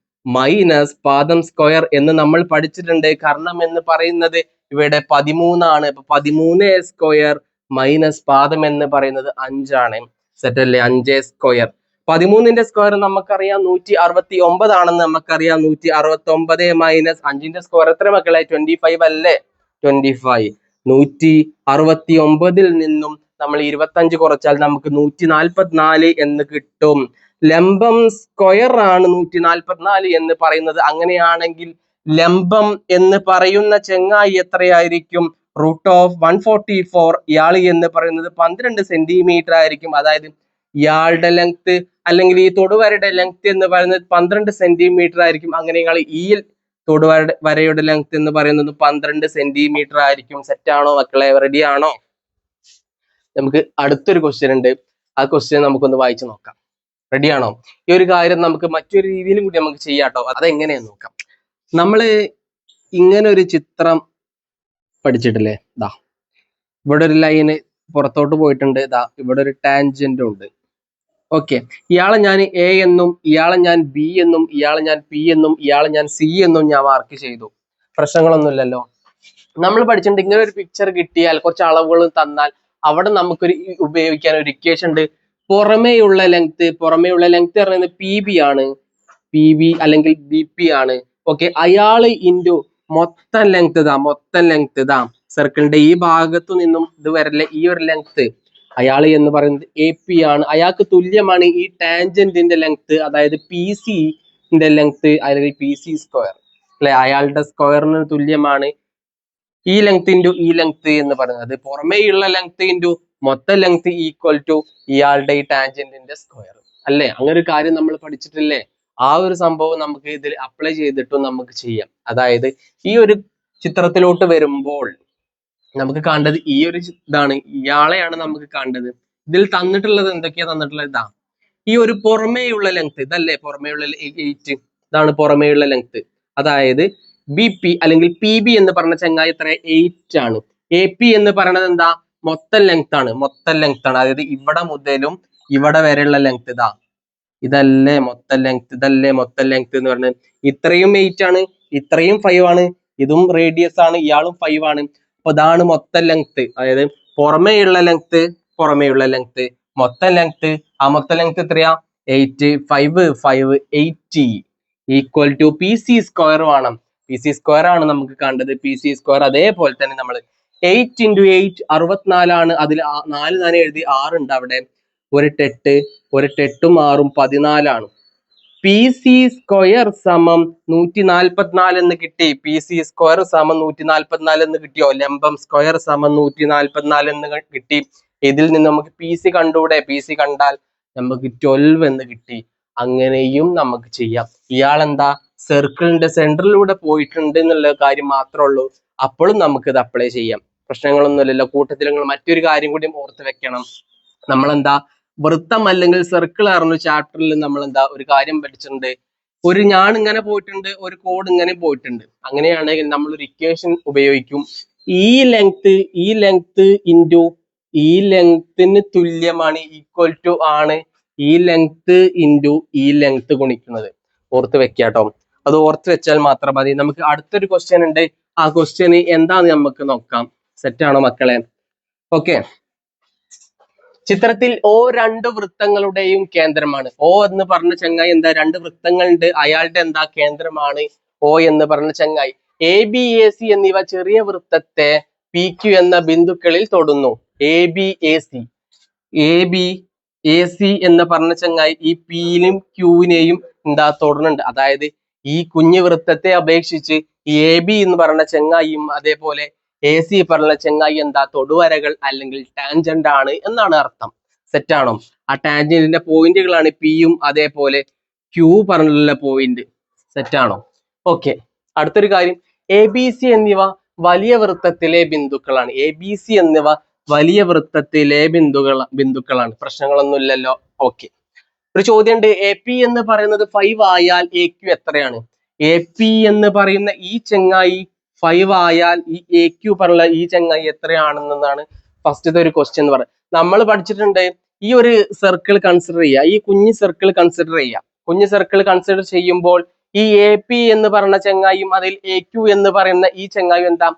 മൈനസ് പാദം സ്ക്വയർ എന്ന് നമ്മൾ പഠിച്ചിട്ടുണ്ട്. കർണം എന്ന് പറയുന്നത് ഇവിടെ 13 ആണ്. അപ്പൊ 13 സ്ക്വയർ മൈനസ് പാദം എന്ന് പറയുന്നത് 5 ആണ്. സെറ്റ് അല്ലേ? 5 സ്ക്വയർ. 13ന്റെ സ്ക്വയർ നമുക്കറിയാം 169 ആണെന്ന് നമുക്കറിയാം. 169 മൈനസ് 5ന്റെ സ്ക്വയർ എത്ര മക്കളെ? 25 അല്ലേ? 25. 169 നിന്നും നമ്മൾ 25 കുറച്ചാൽ നമുക്ക് 144 എന്ന് കിട്ടും. ലംബം സ്ക്വയർ ആണ് 144 എന്ന് പറയുന്നത്. അങ്ങനെയാണെങ്കിൽ ലംബം എന്ന് പറയുന്ന ചെങ്ങായി എത്രയായിരിക്കും? √144. ഇയാൾ എന്ന് പറയുന്നത് 12 സെന്റിമീറ്റർ ആയിരിക്കും. അതായത് ഇയാളുടെ ലെങ്ത് അല്ലെങ്കിൽ ഈ തൊടുവരയുടെ ലെങ്ത് എന്ന് പറയുന്നത് 12 സെന്റിമീറ്റർ ആയിരിക്കും. അങ്ങനെ തൊടുവരയുടെ ലെങ്ത് എന്ന് പറയുന്നത് 12 സെന്റിമീറ്റർ ആയിരിക്കും. സെറ്റ് ആണോ മക്കളെ? റെഡി ആണോ? നമുക്ക് അടുത്തൊരു ക്വസ്റ്റ്യൻ ഉണ്ട്. ആ ക്വസ്റ്റ്യൻ നമുക്കൊന്ന് വായിച്ചു നോക്കാം. റെഡി ആണോ? ഈ ഒരു കാര്യം നമുക്ക് മറ്റൊരു രീതിയിലും കൂടി നമുക്ക് ചെയ്യാട്ടോ. അതെങ്ങനെയാന്ന് നോക്കാം. നമ്മള് ഇങ്ങനെ ഒരു ചിത്രം പഠിച്ചിട്ടില്ലേ? ദാ ഇവിടെ ഒരു ലൈന് പുറത്തോട്ട് പോയിട്ടുണ്ട്. ദാ ഇവിടെ ഒരു ടാൻജന്റും ഉണ്ട്. ഓക്കെ, ഇയാളെ ഞാൻ എ എന്നും ഇയാളെ ഞാൻ ബി എന്നും ഇയാളെ ഞാൻ പി എന്നും ഇയാളെ ഞാൻ സി എന്നും ഞാൻ മാർക്ക് ചെയ്തു. പ്രശ്നങ്ങളൊന്നുമില്ലല്ലോ. നമ്മൾ പഠിച്ചിട്ടുണ്ട് ഇങ്ങനെ ഒരു പിക്ചർ കിട്ടിയാൽ കുറച്ച് അളവുകൾ തന്നാൽ അവിടെ നമുക്കൊരു ഉപയോഗിക്കാൻ ഒരു ഇക്വേഷൻ ഉണ്ട്. പുറമേയുള്ള ലെങ്ത് പറയുന്നത് പി ബി ആണ്, പി ബി അല്ലെങ്കിൽ ബി പി ആണ്. ഓക്കെ, അയാള് ഇൻറ്റു മൊത്തം ലെങ്ത് ഇതാ സർക്കിളിന്റെ ഈ ഭാഗത്തു നിന്നും ഇത് വരല്ലേ ഈ ഒരു ലെങ്ത്, അയാൾ എന്ന് പറയുന്നത് എ പി ആണ്. അയാൾക്ക് തുല്യമാണ് ഈ ടാൻജന്റിന്റെ ലെങ്ത്, അതായത് പി സിന്റെ ലെങ്ത് അല്ലെങ്കിൽ പി സി സ്ക്വയർ അല്ലെ, അയാളുടെ സ്ക്വയറിന് തുല്യമാണ് ഈ ലെങ്ത് ഇൻറ്റു ഈ ലെങ്ത് എന്ന് പറയുന്നത്. പുറമേയുള്ള ലെങ്ത് ഇൻറ്റു മൊത്തം ലെങ്ത് ഈക്വൽ ടു ഇയാളുടെ ഈ ടാൻജന്റിന്റെ സ്ക്വയർ അല്ലേ? അങ്ങനെ ഒരു കാര്യം നമ്മൾ പഠിച്ചിട്ടില്ലേ? ആ ഒരു സംഭവം നമുക്ക് ഇതിൽ അപ്ലൈ ചെയ്തിട്ടും നമുക്ക് ചെയ്യാം. അതായത് ഈ ഒരു ചിത്രത്തിലോട്ട് വരുമ്പോൾ നമുക്ക് കാണേണ്ടത് ഈ ഒരു ഇതാണ്, ഇയാളെയാണ് നമുക്ക് കാണേണ്ടത്. ഇതിൽ തന്നിട്ടുള്ളത് എന്തൊക്കെയാ തന്നിട്ടുള്ളത്? ഇതാ ഈ ഒരു പുറമേയുള്ള ലെങ്ത് ഇതല്ലേ, പുറമേയുള്ള 8 ഇതാണ് പുറമേയുള്ള ലെങ്ത്. അതായത് ബി പി അല്ലെങ്കിൽ പി ബി എന്ന് പറഞ്ഞ ചങ്ങായി എത്ര 8 ആണ്. എ പി എന്ന് പറയുന്നത് എന്താ? മൊത്തം ലെങ്ത് ആണ്. അതായത് ഇവിടെ മുതലും ഇവിടെ വരെയുള്ള ലെങ്ത് ഇതാ, ഇതല്ലേ മൊത്തം ലെങ്ത് എന്ന് പറയുന്നത്. ഇത്രയും 8 ആണ്, ഇത്രയും 5 ആണ്, ഇതും റേഡിയസ് ആണ്, ഇയാളും 5 ആണ്. അപ്പൊ ഇതാണ് മൊത്തം ലെങ്ത്. അതായത് പുറമേയുള്ള ലെങ്ത് മൊത്തം ലെങ്ത്, ആ മൊത്തം ലെങ്ത് എത്രയാ? 8 5 5 80 equal to P C square വേണം. പി സി സ്ക്വയർ ആണ് നമുക്ക് കണ്ടത്. പി സി സ്ക്വയർ അതേപോലെ തന്നെ നമ്മൾ 8 × 8 64 ആണ്. അതിൽ 4 തന്നെ എഴുതി, 6 ഉണ്ട് അവിടെ. ഒരു ടെട്ടും 6ഉം 14 ആണ്. പി സി സ്ക്വയർ സമം 144 എന്ന് കിട്ടി. പി സി സ്ക്വയർ സമം 144 എന്ന് കിട്ടിയോ? ലംബം സ്ക്വയർ സമം 144 എന്ന് കിട്ടി. ഇതിൽ നിന്ന് നമുക്ക് പി സി കണ്ടൂടെ? പി സി കണ്ടാൽ നമുക്ക് 12 എന്ന് കിട്ടി. അങ്ങനെയും നമുക്ക് ചെയ്യാം. ഇയാളെന്താ സർക്കിളിന്റെ സെന്ററിലൂടെ പോയിട്ടുണ്ട് എന്നുള്ള കാര്യം മാത്രമേ ഉള്ളൂ. അപ്പോഴും നമുക്ക് ഇത് അപ്ലൈ ചെയ്യാം. പ്രശ്നങ്ങളൊന്നുമില്ലല്ലോ. കൂട്ടത്തിൽ നിങ്ങൾ മറ്റൊരു കാര്യം കൂടി ഓർത്ത് വെക്കണം. നമ്മളെന്താ വൃത്തം അല്ലെങ്കിൽ സർക്കിൾ ആയിരുന്ന ചാപ്റ്ററിൽ നമ്മൾ എന്താ ഒരു കാര്യം പഠിച്ചിട്ടുണ്ട്. ഒരു ഞാൻ ഇങ്ങനെ പോയിട്ടുണ്ട്, ഒരു കോഡ് ഇങ്ങനെ പോയിട്ടുണ്ട്. അങ്ങനെയാണെങ്കിൽ നമ്മൾ ഒരു ഇക്വേഷൻ ഉപയോഗിക്കും. ഈ ലെങ്ത് ഇൻറ്റു ഈ ലെങ്ത്തിന് തുല്യമാണ്, ഈക്വൽ ടു ആണ് ഈ ലെങ്ത് ഇൻറ്റു ഈ ലെങ്ത് ഗുണിക്കുന്നത്. ഓർത്ത് വെക്കാട്ടോ. അത് ഓർത്ത് വെച്ചാൽ മാത്രം മതി. നമുക്ക് അടുത്തൊരു ക്വസ്റ്റ്യൻ ഉണ്ട്. ആ ക്വസ്റ്റ്യൻ എന്താന്ന് നമുക്ക് നോക്കാം. സെറ്റ് ആണോ മക്കളെ? ഓക്കെ, ചിത്രത്തിൽ ഓ 2 വൃത്തങ്ങളുടെയും കേന്ദ്രമാണ്. ഓ എന്ന് പറഞ്ഞ ചങ്ങായി എന്താ? 2 വൃത്തങ്ങളുണ്ട്, അയാളുടെ എന്താ കേന്ദ്രമാണ് ഓ എന്ന് പറഞ്ഞ ചങ്ങായി. എ ബി എ സി എന്നിവ ചെറിയ വൃത്തത്തെ പി ക്യു എന്ന ബിന്ദുക്കളിൽ തൊടുന്നു. എ ബി എ സി എന്ന് പറഞ്ഞ ചങ്ങായി ഈ പിയിലും ക്യൂവിനെയും എന്താ തൊടുന്നുണ്ട്. അതായത് ഈ കുഞ്ഞു വൃത്തത്തെ അപേക്ഷിച്ച് ഈ എ ബി എന്ന് പറഞ്ഞ ചങ്ങായിയും അതേപോലെ എ സി പറഞ്ഞ ചങ്ങായി എന്താ? തൊടുവരകൾ അല്ലെങ്കിൽ ടാൻജന്റ് ആണ് എന്നാണ് അർത്ഥം. സെറ്റ് ആണോ? ആ ടാൻജന്റിന്റെ പോയിന്റുകളാണ് പിയും അതേപോലെ ക്യൂ പറഞ്ഞിട്ടുള്ള പോയിന്റ്. സെറ്റ് ആണോ? ഓക്കെ, അടുത്തൊരു കാര്യം, എ ബി സി എന്നിവ വലിയ വൃത്തത്തിലെ ബിന്ദുക്കളാണ്. എ ബി സി എന്നിവ വലിയ വൃത്തത്തിലെ ബിന്ദുക്കളാണ്. പ്രശ്നങ്ങളൊന്നുമില്ലല്ലോ. ഓക്കെ, ഒരു ചോദ്യം ഉണ്ട്. എ പി എന്ന് പറയുന്നത് 5 ആയാൽ എ ക്യു എത്രയാണ്? എ പി എന്ന് പറയുന്ന ഈ ചങ്ങായി 5 ആയാൽ ഈ എ ക്യു പറഞ്ഞ ഈ ചങ്ങായി എത്രയാണെന്നാണ് ഫസ്റ്റത്തെ ഒരു ക്വസ്റ്റ്യൻ എന്ന് പറയുന്നത്. നമ്മൾ പഠിച്ചിട്ടുണ്ട് ഈ ഒരു സർക്കിൾ കൺസിഡർ ചെയ്യുക, ഈ കുഞ്ഞു സർക്കിൾ കൺസിഡർ ചെയ്യുക. കുഞ്ഞു സർക്കിൾ കൺസിഡർ ചെയ്യുമ്പോൾ ഈ എ പി എന്ന് പറഞ്ഞ ചങ്ങായും അതിൽ എ ക്യു എന്ന് പറയുന്ന ഈ ചങ്ങായും എന്താ?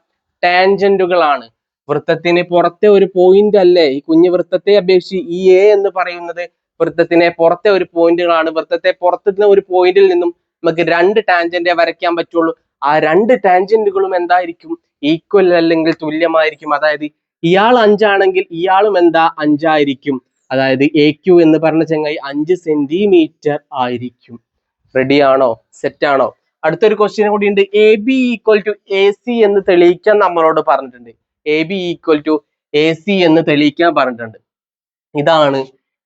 ടാൻജന്റുകളാണ്. വൃത്തത്തിന് പുറത്തെ ഒരു പോയിന്റ് അല്ലേ? ഈ കുഞ്ഞു വൃത്തത്തെ അപേക്ഷിച്ച് ഈ എ എന്ന് പറയുന്നത് വൃത്തത്തിനെ പുറത്തെ ഒരു പോയിന്റുകളാണ്. വൃത്തത്തെ പുറത്തുനിന്ന് ഒരു പോയിന്റിൽ നിന്നും നമുക്ക് 2 ടാൻജന്റേ വരയ്ക്കാൻ പറ്റുള്ളൂ. ആ 2 ടാൻജന്റുകളും എന്തായിരിക്കും? ഈക്വൽ അല്ലെങ്കിൽ തുല്യമായിരിക്കും. അതായത് ഇയാൾ 5 ആണെങ്കിൽ ഇയാളും എന്താ? 5 ആയിരിക്കും. അതായത് എ ക്യു എന്ന് പറഞ്ഞ ചങ്ങായി 5 സെന്റിമീറ്റർ ആയിരിക്കും. റെഡി ആണോ? സെറ്റ് ആണോ? അടുത്തൊരു ക്വസ്റ്റ്യൻ കൂടി ഉണ്ട്. A B equal to A C എന്ന് തെളിയിക്കാൻ നമ്മളോട് പറഞ്ഞിട്ടുണ്ട്. A B equal to A C എന്ന് തെളിയിക്കാൻ പറഞ്ഞിട്ടുണ്ട്. ഇതാണ്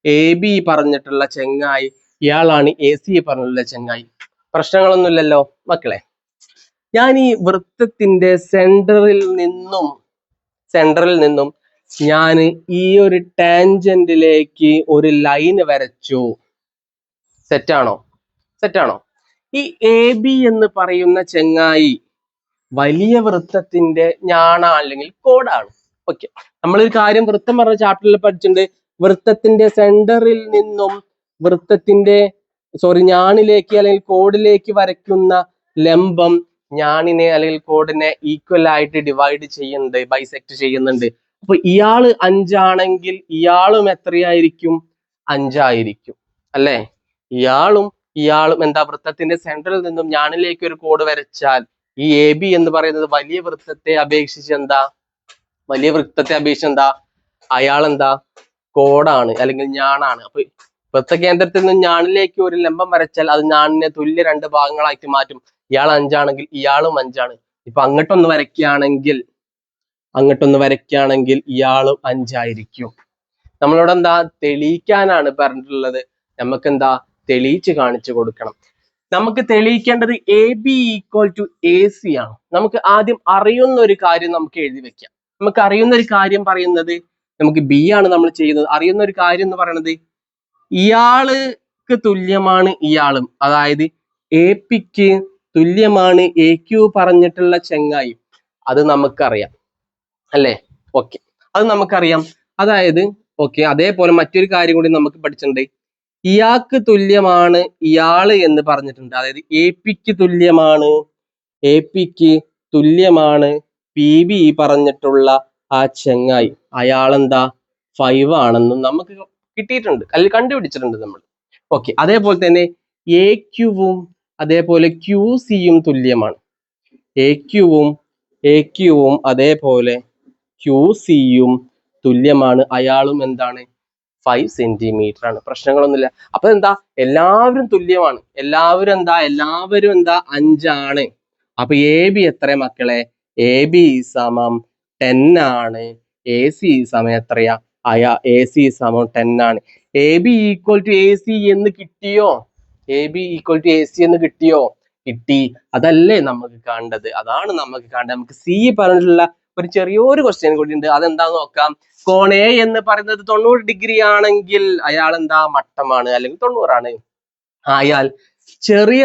എ ബി പറഞ്ഞിട്ടുള്ള ചങ്ങായി, ഇയാളാണ് എ സി പറഞ്ഞിട്ടുള്ള ചങ്ങായി. പ്രശ്നങ്ങളൊന്നുമില്ലല്ലോ മക്കളെ. ഞാൻ ഈ വൃത്തത്തിന്റെ സെന്ററിൽ നിന്നും ഞാൻ ഈ ഒരു ടാൻജന്റിലേക്ക് ഒരു ലൈന് വരച്ചു. സെറ്റാണോ? ഈ എ ബി എന്ന് പറയുന്ന ചെങ്ങായി വലിയ വൃത്തത്തിന്റെ അല്ലെങ്കിൽ കോഡാണ്. ഓക്കെ, നമ്മളൊരു കാര്യം വൃത്തം പറഞ്ഞ ചാപ്റ്ററിൽ പഠിച്ചിട്ടുണ്ട്. വൃത്തത്തിന്റെ സെന്ററിൽ നിന്നും ഞാണിലേക്ക് അല്ലെങ്കിൽ കോഡിലേക്ക് വരയ്ക്കുന്ന ലംബം ഞാണിനെ അല്ലെങ്കിൽ കോഡിനെ ഈക്വൽ ആയിട്ട് ഡിവൈഡ് ചെയ്യുന്നുണ്ട്, ബൈസെക്ട് ചെയ്യുന്നുണ്ട്. അപ്പൊ ഇയാള് 5 ആണെങ്കിൽ ഇയാളും എത്രയായിരിക്കും? 5 ആയിരിക്കും അല്ലെ? ഇയാളും എന്താ, വൃത്തത്തിന്റെ സെന്ററിൽ നിന്നും ഞാണിലേക്ക് ഒരു കോഡ് വരച്ചാൽ ഈ എ ബി എന്ന് പറയുന്നത് വലിയ വൃത്തത്തെ അപേക്ഷിച്ച് എന്താ, അയാളെന്താ, കോഡാണ് അല്ലെങ്കിൽ ഞാണാണ്. അപ്പൊ വൃത്തകേന്ദ്രത്തിൽ നിന്ന് ഞാണിലേക്ക് ഒരു ലംബം വരച്ചാൽ അത് ഞാണിനെ തുല്യ 2 ഭാഗങ്ങളായിട്ട് മാറ്റും. ഇയാൾ 5 ആണെങ്കിൽ ഇയാളും 5 ആണ്. ഇപ്പൊ അങ്ങോട്ടൊന്ന് വരയ്ക്കുകയാണെങ്കിൽ ഇയാളും 5 ആയിരിക്കും. നമ്മളോട് എന്താ തെളിയിക്കാനാണ് പറഞ്ഞിട്ടുള്ളത്. നമുക്ക് എന്താ തെളിയിച്ച് കാണിച്ചു കൊടുക്കണം. നമുക്ക് തെളിയിക്കേണ്ടത് A B equal to A C ആണ്. നമുക്ക് ആദ്യം അറിയുന്ന ഒരു കാര്യം നമുക്ക് എഴുതി വെക്കാം. നമുക്ക് അറിയുന്ന ഒരു കാര്യം പറയുന്നത്, നമുക്ക് ബി ആണ് നമ്മൾ ചെയ്യുന്നത്. അറിയുന്ന ഒരു കാര്യം എന്ന് പറയുന്നത് ഇയാൾക്ക് തുല്യമാണ് ഇയാളും, അതായത് എ പിക്ക് തുല്യമാണ് എ ക്യു പറഞ്ഞിട്ടുള്ള ചെങ്ങായി. അത് നമുക്കറിയാം അല്ലേ? ഓക്കെ, അത് നമുക്കറിയാം. അതായത് ഓക്കെ, അതേപോലെ മറ്റൊരു കാര്യം കൂടി നമുക്ക് പഠിച്ചിട്ടുണ്ട്. ഇയാൾക്ക് തുല്യമാണ് ഇയാള് എന്ന് പറഞ്ഞിട്ടുണ്ട്. അതായത് എ പിക്ക് തുല്യമാണ് പി ബി പറഞ്ഞിട്ടുള്ള ആ ചെങ്ങായി, അയാളെന്താ 5 ആണെന്നും നമുക്ക് കിട്ടിയിട്ടുണ്ട്, അല്ലെങ്കിൽ കണ്ടുപിടിച്ചിട്ടുണ്ട് നമ്മൾ. ഓക്കെ, അതേപോലെ തന്നെ എ ക്യുവും അതേപോലെ ക്യു സിയും തുല്യമാണ്. എ ക്യുവും അതേപോലെ ക്യു സിയും തുല്യമാണ്. അയാളും എന്താണ്? 5 സെന്റിമീറ്റർ ആണ്. പ്രശ്നങ്ങളൊന്നുമില്ല. അപ്പൊ എന്താ, എല്ലാവരും തുല്യമാണ്. എല്ലാവരും എന്താ 5 ആണ്. അപ്പൊ എ ബി എത്ര മക്കളെ? എ ബി സമം 10 ആണ്. എ സി സമം എത്രയാ? എ സി സമം 10 ആണ്. A B equal to A C എന്ന് കിട്ടിയോ? കിട്ടി. അതല്ലേ നമുക്ക് കാണേണ്ടത്? അതാണ് നമുക്ക് കാണേണ്ടത്. നമുക്ക് സി പറഞ്ഞിട്ടുള്ള ഒരു ചെറിയൊരു ക്വസ്റ്റ്യൻ കൂടി ഉണ്ട്. അതെന്താന്ന് നോക്കാം. കോൺ എ എന്ന് പറയുന്നത് 90 ഡിഗ്രി ആണെങ്കിൽ അയാൾ എന്താ, മട്ടമാണ് അല്ലെങ്കിൽ 90 ആണ്. ആയാൽ ചെറിയ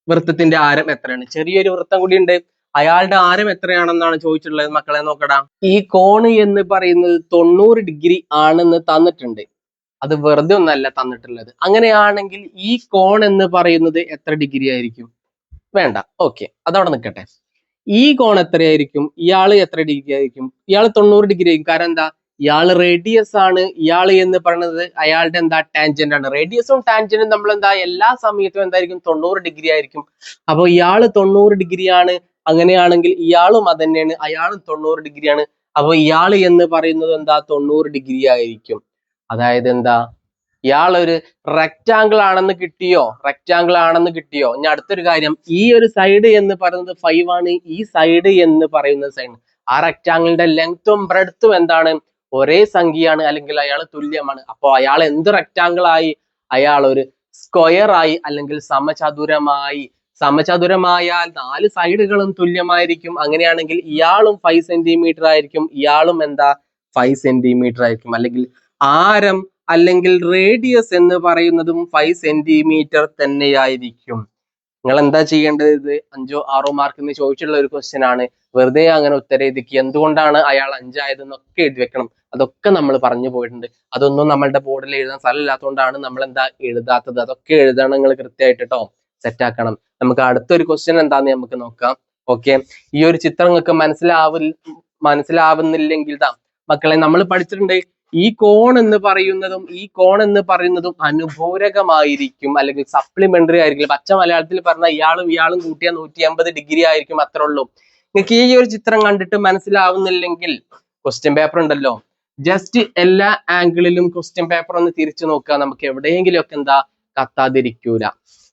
വൃത്തത്തിന്റെ ആരം എത്രയാണ്? ചെറിയൊരു വൃത്തം കൂടി ഉണ്ട്. അയാളുടെ ആരം എത്രയാണെന്നാണ് ചോദിച്ചിട്ടുള്ളത്. മക്കളെ നോക്കടാ, ഈ കോണ് എന്ന് പറയുന്നത് 90 ഡിഗ്രി ആണെന്ന് തന്നിട്ടുണ്ട്. അത് വെറുതെ ഒന്നല്ല തന്നിട്ടുള്ളത്. അങ്ങനെയാണെങ്കിൽ ഈ കോൺ എന്ന് പറയുന്നത് എത്ര ഡിഗ്രി ആയിരിക്കും? വേണ്ട, ഓക്കെ, അതവിടെ നിൽക്കട്ടെ. ഈ കോൺ എത്രയായിരിക്കും? ഇയാള് എത്ര ഡിഗ്രി ആയിരിക്കും? ഇയാൾ 90 ഡിഗ്രി ആയിരിക്കും. കാരണം എന്താ, ഇയാള് റേഡിയസ് ആണ്. ഇയാള് എന്ന് പറയുന്നത് അയാളുടെ എന്താ, ടാൻജന്റ് ആണ്. റേഡിയസും ടാൻജന്റും നമ്മൾ എന്താ എല്ലാ സമയത്തും എന്തായിരിക്കും? 90 ഡിഗ്രി ആയിരിക്കും. അപ്പൊ ഇയാള് 90 ഡിഗ്രി ആണ്. അങ്ങനെയാണെങ്കിൽ ഇയാളും അത് തന്നെയാണ്, അയാളും 90 ഡിഗ്രിയാണ്. അപ്പൊ ഇയാള് എന്ന് പറയുന്നത് എന്താ, 90 ഡിഗ്രി ആയിരിക്കും. അതായത് എന്താ, ഇയാളൊരു റെക്റ്റാങ്കിൾ ആണെന്ന് കിട്ടിയോ? ഇനി അടുത്തൊരു കാര്യം, ഈ ഒരു സൈഡ് എന്ന് പറയുന്നത് 5 ആണ്. ഈ സൈഡ് എന്ന് പറയുന്നത് സൈഡ്, ആ റെക്റ്റാങ്കിളിന്റെ ലെങ്ത്തും ബ്രെഡ്ത്തും എന്താണ്? ഒരേ സംഖ്യയാണ്, അല്ലെങ്കിൽ അയാൾ തുല്യമാണ്. അപ്പൊ അയാൾ എന്ത് റെക്റ്റാങ്കിൾ ആയി? അയാൾ ഒരു സ്ക്വയർ ആയി, അല്ലെങ്കിൽ സമചതുരമായാൽ 4 സൈഡുകളും തുല്യമായിരിക്കും. അങ്ങനെയാണെങ്കിൽ ഇയാളും 5 സെന്റിമീറ്റർ ആയിരിക്കും. ഇയാളും എന്താ, 5 സെന്റിമീറ്റർ ആയിരിക്കും. അല്ലെങ്കിൽ ആരം അല്ലെങ്കിൽ റേഡിയസ് എന്ന് പറയുന്നതും 5 സെന്റിമീറ്റർ തന്നെയായിരിക്കും. നിങ്ങൾ എന്താ ചെയ്യേണ്ടത്? ഇത് 5 6 മാർക്കിന് ചോദിച്ചിട്ടുള്ള ഒരു ക്വസ്റ്റ്യൻ ആണ്. വെറുതെ അങ്ങനെ ഉത്തരം എഴുതിക്ക്. എന്തുകൊണ്ടാണ് അയാൾ 5 ആയതെന്നൊക്കെ എഴുതി വെക്കണം. അതൊക്കെ നമ്മൾ പറഞ്ഞു പോയിട്ടുണ്ട്. അതൊന്നും നമ്മളുടെ ബോർഡിൽ എഴുതാൻ സ്ഥലമില്ലാത്തതുകൊണ്ടാണ് നമ്മൾ എന്താ എഴുതാത്തത്. അതൊക്കെ എഴുതണം നിങ്ങൾ കൃത്യമായിട്ട് കേട്ടോ, സെറ്റ് ആക്കണം. നമുക്ക് അടുത്തൊരു ക്വസ്റ്റ്യൻ എന്താന്ന് നമുക്ക് നോക്കാം. ഓക്കെ, ഈ ഒരു ചിത്രം നിങ്ങൾക്ക് മനസ്സിലാവുന്നില്ലെങ്കിൽ മക്കളെ, നമ്മൾ പഠിച്ചിട്ടുണ്ട് ഈ കോൺ എന്ന് പറയുന്നതും അനുപൂരകമായിരിക്കും, അല്ലെങ്കിൽ സപ്ലിമെന്ററി ആയിരിക്കും. പച്ച മലയാളത്തിൽ പറഞ്ഞാൽ ഇയാളും കൂട്ടിയാൽ 180 ഡിഗ്രി ആയിരിക്കും. അത്രേ ഉള്ളൂ. നിങ്ങൾക്ക് ഈ ഒരു ചിത്രം കണ്ടിട്ട് മനസ്സിലാവുന്നില്ലെങ്കിൽ ക്വസ്റ്റ്യൻ പേപ്പർ ഉണ്ടല്ലോ, ജസ്റ്റ് എല്ലാ ആംഗിളിലും ക്വസ്റ്റ്യൻ പേപ്പർ ഒന്ന് തിരിച്ചു നോക്കുക. നമുക്ക് എവിടെയെങ്കിലും ഒക്കെ എന്താ കത്താതിരിക്കൂല.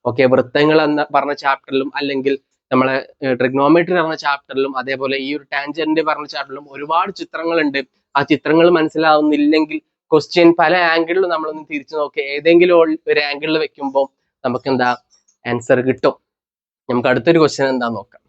ഓക്കെ, വൃത്തങ്ങൾ എന്ന് പറഞ്ഞ ചാപ്റ്ററിലും, അല്ലെങ്കിൽ നമ്മളെ ട്രിഗ്നോമെട്രി പറഞ്ഞ ചാപ്റ്ററിലും, അതേപോലെ ഈ ഒരു ടാൻജന്റ് പറഞ്ഞ ചാപ്റ്ററിലും ഒരുപാട് ചിത്രങ്ങളുണ്ട്. ആ ചിത്രങ്ങൾ മനസ്സിലാവുന്നില്ലെങ്കിൽ ക്വസ്റ്റ്യൻ പല ആംഗിളിലും നമ്മളൊന്ന് തിരിച്ചു നോക്കുക. ഏതെങ്കിലും ഒരു ആംഗിളിൽ വെക്കുമ്പോൾ നമുക്ക് എന്താ ആൻസർ കിട്ടും. നമുക്ക് അടുത്തൊരു ക്വസ്റ്റ്യൻ എന്താ നോക്കാം.